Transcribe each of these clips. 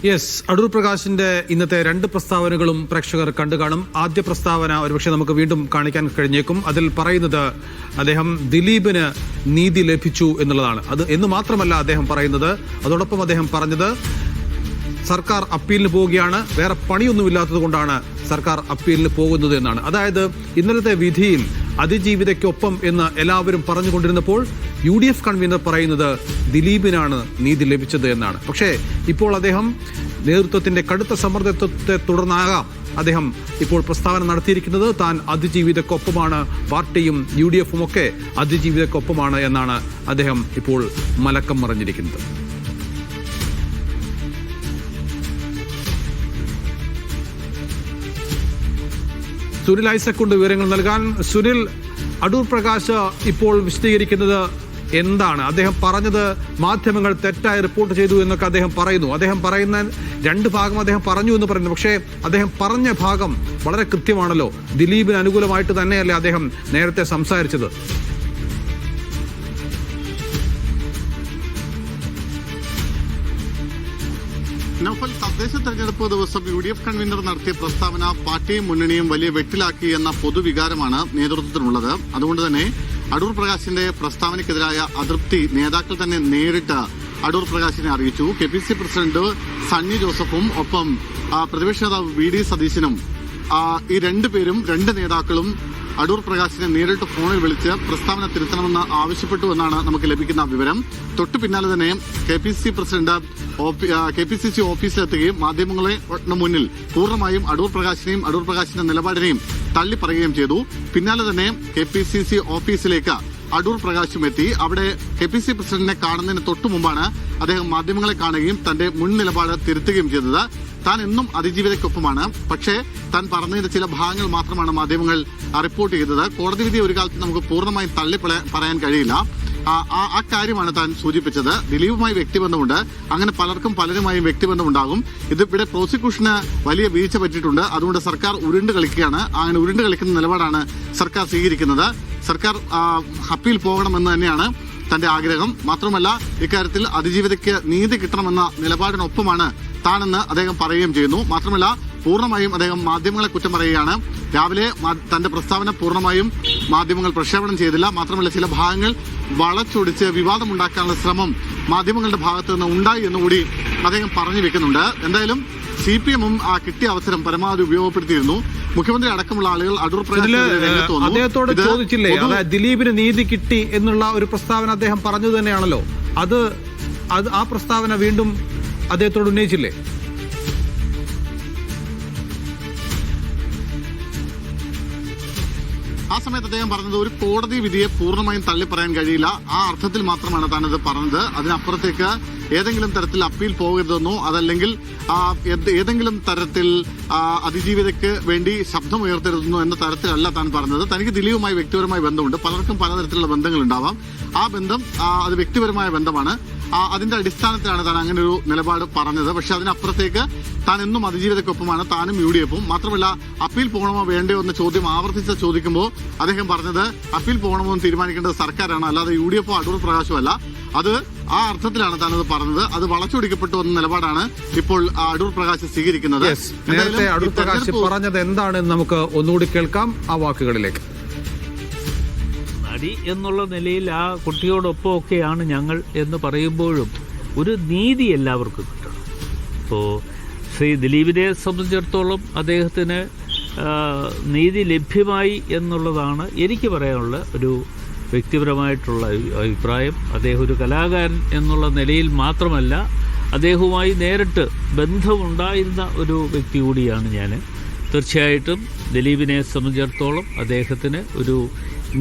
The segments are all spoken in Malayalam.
യെസ്, അടൂർ പ്രകാശിന്റെ ഇന്നത്തെ രണ്ട് പ്രസ്താവനകളും പ്രേക്ഷകർ കണ്ടു കാണും. ആദ്യ പ്രസ്താവന ഒരുപക്ഷെ നമുക്ക് വീണ്ടും കാണിക്കാൻ കഴിഞ്ഞേക്കും. അതിൽ പറയുന്നത് അദ്ദേഹം ദിലീപിന് നീതി ലഭിച്ചു എന്നുള്ളതാണ്. അത് എന്ന് മാത്രമല്ല അദ്ദേഹം പറയുന്നത്, അതോടൊപ്പം അദ്ദേഹം പറഞ്ഞത് സർക്കാർ അപ്പീലിന് പോവുകയാണ്, വേറെ പണിയൊന്നുമില്ലാത്തത് കൊണ്ടാണ് സർക്കാർ അപ്പീലിന് പോകുന്നത് എന്നാണ്. അതായത് ഇന്നലത്തെ വിധിയിൽ അതിജീവിതയ്ക്കൊപ്പം എന്ന് എല്ലാവരും പറഞ്ഞുകൊണ്ടിരുന്നപ്പോൾ UDF കൺവീനർ പറയുന്നത് ദിലീപിനാണ് നീതി ലഭിച്ചത് എന്നാണ്. പക്ഷേ ഇപ്പോൾ അദ്ദേഹം നേതൃത്വത്തിന്റെ കടുത്ത സമ്മർദ്ദത്തെ തുടർന്നാകാം അദ്ദേഹം ഇപ്പോൾ പ്രസ്താവന നടത്തിയിരിക്കുന്നത്. താൻ അതിജീവിതയ്ക്കൊപ്പമാണ്, പാർട്ടിയും UDF ഒക്കെ അതിജീവിതയ്ക്കൊപ്പമാണ് എന്നാണ് അദ്ദേഹം ഇപ്പോൾ മലക്കം മറിഞ്ഞിരിക്കുന്നത്. സുനിൽ ഐസക്കുണ്ട് വിവരങ്ങൾ നൽകാൻ. സുനിൽ, അടൂർ പ്രകാശ് ഇപ്പോൾ വിശദീകരിക്കുന്നത് എന്താണ്? അദ്ദേഹം പറഞ്ഞത് മാധ്യമങ്ങൾ തെറ്റായി റിപ്പോർട്ട് ചെയ്തു എന്നൊക്കെ അദ്ദേഹം പറയുന്നു. അദ്ദേഹം പറയുന്ന രണ്ട് ഭാഗം അദ്ദേഹം പറഞ്ഞു എന്ന് പറയുന്നു. പക്ഷേ അദ്ദേഹം പറഞ്ഞ ഭാഗം വളരെ കൃത്യമാണല്ലോ. ദിലീപിന് അനുകൂലമായിട്ട് തന്നെയല്ലേ അദ്ദേഹം നേരത്തെ സംസാരിച്ചത്? നൗഫൽ, തദ്ദേശ തെരഞ്ഞെടുപ്പ് ദിവസം UDF കൺവീനർ നടത്തിയ പ്രസ്താവന പാർട്ടിയും മുന്നണിയും വലിയ വെട്ടിലാക്കി എന്ന പൊതുവികാരമാണ് നേതൃത്വത്തിനുള്ളത്. അതുകൊണ്ട് തന്നെ അടൂർ പ്രകാശിന്റെ പ്രസ്താവനയ്ക്കെതിരായ അതൃപ്തി നേതാക്കൾ തന്നെ നേരിട്ട് അടൂർ പ്രകാശിനെ അറിയിച്ചു. KPC പ്രസിഡന്റ് സണ്ണി ജോസഫും ഒപ്പം പ്രതിപക്ഷ നേതാവ് VD സതീശനും ഈ രണ്ട് നേതാക്കളും അടൂർ പ്രകാശിനെ നേരിട്ട് ഫോണിൽ വിളിച്ച് പ്രസ്താവന തിരുത്തണമെന്ന് ആവശ്യപ്പെട്ടു എന്നാണ് നമുക്ക് ലഭിക്കുന്ന വിവരം. തൊട്ടു പിന്നാലെ തന്നെ KPCC ഓഫീസിലെത്തുകയും മാധ്യമങ്ങളെ മുന്നിൽ പൂർണ്ണമായും അടൂർ പ്രകാശിന്റെ നിലപാടിനെയും തള്ളിപ്പറയുകയും ചെയ്തു. പിന്നാലെ തന്നെ KPCC ഓഫീസിലേക്ക് അടൂർ പ്രകാശും എത്തി. അവിടെ KPCC പ്രസിഡന്റിനെ കാണുന്നതിന് തൊട്ടു മുമ്പാണ് അദ്ദേഹം മാധ്യമങ്ങളെ കാണുകയും തന്റെ മുൻ നിലപാട് തിരുത്തുകയും ചെയ്തത്. താൻ എന്നും അതിജീവിതയ്ക്കൊപ്പമാണ്, പക്ഷേ താൻ പറഞ്ഞതിന്റെ ചില ഭാഗങ്ങൾ മാത്രമാണ് മാധ്യമങ്ങൾ റിപ്പോർട്ട് ചെയ്തത്. കോടതി വിധി ഒരു കാലത്ത് നമുക്ക് പൂർണ്ണമായും തള്ളി പറയാൻ കഴിയില്ല. ആ കാര്യമാണ് താൻ സൂചിപ്പിച്ചത്. ദിലീപുമായി വ്യക്തിബന്ധമുണ്ട്, അങ്ങനെ പലരുമായും വ്യക്തിബന്ധമുണ്ടാകും. ഇവിടെ പ്രോസിക്യൂഷന് വലിയ വീഴ്ച പറ്റിയിട്ടുണ്ട്. അതുകൊണ്ട് സർക്കാർ ഉരുണ്ട് കളിക്കുകയാണ്. അങ്ങനെ ഉരുണ്ട് കളിക്കുന്ന നിലപാടാണ് സർക്കാർ സ്വീകരിക്കുന്നത്. സർക്കാർ അപ്പീൽ പോകണമെന്ന് തന്നെയാണ് തന്റെ ആഗ്രഹം. മാത്രമല്ല, ഇക്കാര്യത്തിൽ അതിജീവിതയ്ക്ക് നീതി കിട്ടണമെന്ന നിലപാടിനൊപ്പമാണ് താനെന്ന് അദ്ദേഹം പറയുകയും ചെയ്യുന്നു. മാത്രമല്ല, പൂർണ്ണമായും അദ്ദേഹം മാധ്യമങ്ങളെ കുറ്റം പറയുകയാണ്. രാവിലെ തന്റെ പ്രസ്താവന പൂർണ്ണമായും മാധ്യമങ്ങൾ പ്രക്ഷേപണം ചെയ്തില്ല. മാത്രമല്ല, ചില ഭാഗങ്ങൾ വളച്ചൊടിച്ച് വിവാദമുണ്ടാക്കാനുള്ള ശ്രമം മാധ്യമങ്ങളുടെ ഭാഗത്തു നിന്ന് ഉണ്ടായി എന്നുകൂടി അദ്ദേഹം പറഞ്ഞു വെക്കുന്നുണ്ട്. എന്തായാലും CPM-ഉം കിട്ടിയ അവസരം പരമാവധി ഉപയോഗപ്പെടുത്തിയിരുന്നു. മുഖ്യമന്ത്രി അടക്കമുള്ള ആളുകൾ അടൂർ അദ്ദേഹത്തോട് ചോദിച്ചില്ലേ, അതായത് ദിലീപിന് നീതി കിട്ടി എന്നുള്ള ഒരു പ്രസ്താവന അദ്ദേഹം പറഞ്ഞു തന്നെയാണല്ലോ. അത് ആ പ്രസ്താവന വീണ്ടും അദ്ദേഹത്തോട് ഉന്നയിച്ചില്ലേ? ആ സമയത്ത് അദ്ദേഹം പറഞ്ഞത് ഒരു കോടതി വിധിയെ പൂർണ്ണമായും തള്ളി പറയാൻ കഴിയില്ല. ആ അർത്ഥത്തിൽ മാത്രമാണ് താനത് പറഞ്ഞത്. അതിനപ്പുറത്തേക്ക് ഏതെങ്കിലും തരത്തിൽ അപ്പീൽ പോകരുതെന്നോ അതല്ലെങ്കിൽ ഏതെങ്കിലും തരത്തിൽ അതിജീവിതയ്ക്ക് വേണ്ടി ശബ്ദമുയർത്തരുതെന്നോ എന്ന തരത്തിലല്ല താൻ പറഞ്ഞത്. തനിക്ക് ദിലീപുമായി വ്യക്തിപരമായ ബന്ധമുണ്ട്. പലർക്കും പലതരത്തിലുള്ള ബന്ധങ്ങൾ ഉണ്ടാവാം. ആ ബന്ധം അത് വ്യക്തിപരമായ ബന്ധമാണ്. അതിന്റെ അടിസ്ഥാനത്തിലാണ് താൻ അങ്ങനെ ഒരു നിലപാട് പറഞ്ഞത്. പക്ഷെ അതിനപ്പുറത്തേക്ക് താൻ എന്നും അതിജീവിതയ്ക്കൊപ്പമാണ്, താനും UDF-ഉം. മാത്രമല്ല, അപ്പീൽ പോകണമോ വേണ്ടയോ എന്ന ചോദ്യം ആവർത്തിച്ച് ചോദിക്കുമ്പോൾ അദ്ദേഹം പറഞ്ഞത് അപ്പീൽ പോകണമോ എന്ന് തീരുമാനിക്കേണ്ടത് സർക്കാരാണ്, അല്ലാതെ UDF-ഓ അടൂർ പ്രകാശോ അല്ല. അത് ആ അർത്ഥത്തിലാണ് താനത് പറഞ്ഞത്. അത് വളച്ചൊടിക്കപ്പെട്ടു എന്ന നിലപാടാണ് ഇപ്പോൾ അടൂർ പ്രകാശ് സ്വീകരിക്കുന്നത്. നേരത്തെ അടൂർ പ്രകാശ് പറഞ്ഞത് എന്താണെന്ന് നമുക്ക് ഒന്നുകൂടി കേൾക്കാം, ആ വാക്കുകളിലേക്ക്. നടി എന്നുള്ള നിലയിൽ ആ കുട്ടിയോടൊപ്പമൊക്കെയാണ് ഞങ്ങൾ എന്ന് പറയുമ്പോഴും ഒരു നീതി എല്ലാവർക്കും കിട്ടണം. ഇപ്പോൾ ശ്രീ ദിലീപിനെ സംബന്ധിച്ചിടത്തോളം അദ്ദേഹത്തിന് നീതി ലഭ്യമായി എന്നുള്ളതാണ് എനിക്ക് പറയാനുള്ള ഒരു വ്യക്തിപരമായിട്ടുള്ള അഭിപ്രായം. അദ്ദേഹം ഒരു കലാകാരൻ എന്നുള്ള നിലയിൽ മാത്രമല്ല, അദ്ദേഹവുമായി നേരിട്ട് ബന്ധമുണ്ടായിരുന്ന ഒരു വ്യക്തി കൂടിയാണ് ഞാൻ. തീർച്ചയായിട്ടും ദിലീപിനെ സംബന്ധിച്ചിടത്തോളം അദ്ദേഹത്തിന് ഒരു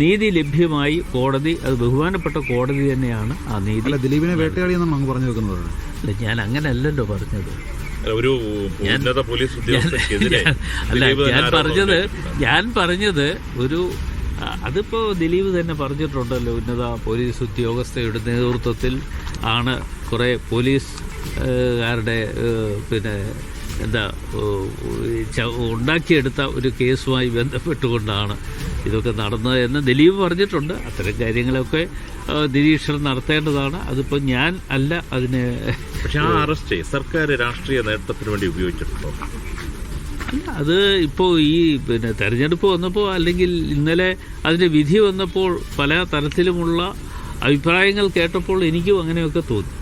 നീതി ലഭ്യമായി. കോടതി, അത് ബഹുമാനപ്പെട്ട കോടതി തന്നെയാണ് ആ നീതി. ദിലീപിനെ വേട്ടയാടിയെന്നാണ് അങ്ങ് പറഞ്ഞു വെക്കുന്നത്. അല്ല, ഞാൻ അങ്ങനെയല്ലോ പറഞ്ഞത്. ഞാൻ പറഞ്ഞത് ഒരു അതിപ്പോ ദിലീപ് തന്നെ പറഞ്ഞിട്ടുണ്ടല്ലോ, ഉന്നത പോലീസ് ഉദ്യോഗസ്ഥയുടെ നേതൃത്വത്തിൽ ആണ് കുറെ പോലീസുകാരുടെ ഉണ്ടാക്കിയെടുത്ത ഒരു കേസുമായി ബന്ധപ്പെട്ടുകൊണ്ടാണ് ഇതൊക്കെ നടന്നത് എന്ന് ദിലീപ് പറഞ്ഞിട്ടുണ്ട്. അത്തരം കാര്യങ്ങളൊക്കെ നിരീക്ഷണം നടത്തേണ്ടതാണ്. അതിപ്പോൾ ഞാൻ അല്ല അതിന്. പക്ഷെ ആ അറസ്റ്റ് സർക്കാർ രാഷ്ട്രീയ നേട്ടത്തിന് വേണ്ടി ഉപയോഗിച്ചിട്ടുണ്ടോ? അല്ല, അത് ഇപ്പോൾ ഈ തെരഞ്ഞെടുപ്പ് വന്നപ്പോൾ അല്ലെങ്കിൽ ഇന്നലെ അതിൻ്റെ വിധി വന്നപ്പോൾ പല തരത്തിലുമുള്ള അഭിപ്രായങ്ങൾ കേട്ടപ്പോൾ എനിക്കും അങ്ങനെയൊക്കെ തോന്നി.